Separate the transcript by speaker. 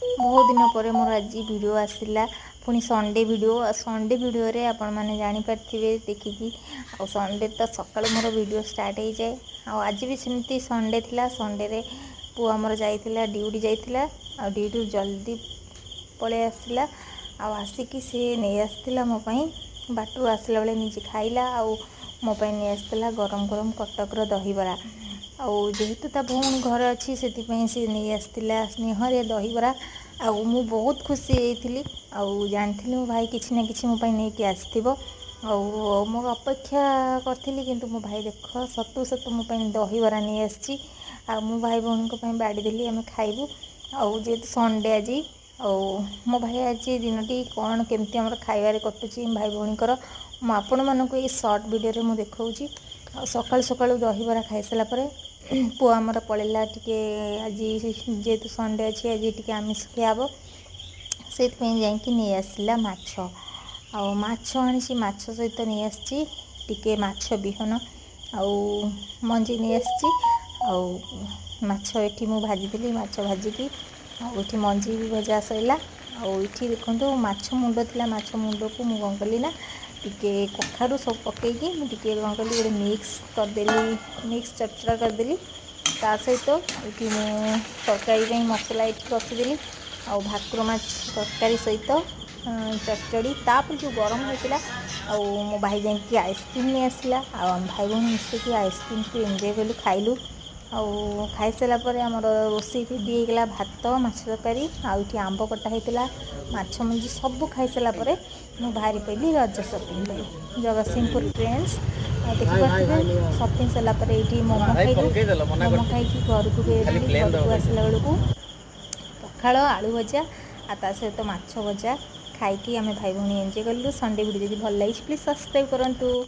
Speaker 1: बहुत दिन पर मोर आज वीडियो आसला पुणी संडे वीडियो रे आपण मैंने जानीपारे देखिकी आ संडे तो सका मोर वीडियो स्टार्ट हो जाए। आज भी सेमती संडे थिला संडे रे पुआ आमर जाइतिला ड्यूटी जाइतिला आ ड्यूटी जल्दी पळे आसला आसिकी सी नहीं आसला मो पई बाटू आसला बेले निजे खाइला आ मो पई नहीं आसला गरम गरम कटकर दहीबरा जेहेतु ता भौणी घर अच्छी से सी नहीं आसला स्नेह दहीबरा मु बहुत खुशी होती जानी मो भाई किसी ना कि मोपाई नहीं कि आसो मो अपेक्षा करी कि मो भाई देख सतु सतु मोपाई दहीबरा नहीं आसी मो भाई भौणी बाड़ीदेली आम खाइबू जेहेतु संडे आज मो भाई आज दिनटी कौन केमती आम खाइबार कटुची भाई भौणीकर आपण मानक ये सर्ट वीडियो मुझे देखा सकाळु सकाळु दहीबरा खाई सारापर पुआ आमर पलैला टी आज जेहेतु संडे अच्छी आज टी आमिष खियाब से नहीं आसला माछ आनी माछ सहित नहीं आसी टी माछ बिहन मंजी नहीं आसी माछ ये मुझे भाजीदेली माछ भाजिकी ये मंजी भी भजा सरला ये देखो माछ मुंड थी माछ मुंड को मुझे कौन कली ना टी कखारू सब पकईकी टी कौन कली गोटे मिक्स करदेली मिक्स चटचड़ा करदेली ता सहित ये तरकारी मसला ये कषिदेली भाकुर माछ तरकारी सहित चटचड़ी तापर जो गरम होता मो भाई जाकि आइसक्रीम नहीं आसला भाई भौणी मिसिकी आइसक्रीम को एंजॉय कलु खाइलु खाई सारापर आमर रोषे रेडी होगा भात माछ तरकारी ये आंब कटा होता माछ मंजी सब खाई सारापर मु बाहरी पड़ी रज शपिंग जगतसिंहपुर ट्रेंड्स देखिए शपिंग सारापर ये मोमो खाई घर को आसला बेलू पखाड़ आलू भजा आ सहित माछ भजा खाई आम भाई भौणी एंजॉय कलु संडे वीडियो जब भल लगी प्लीज सब्सक्राइब करूँ।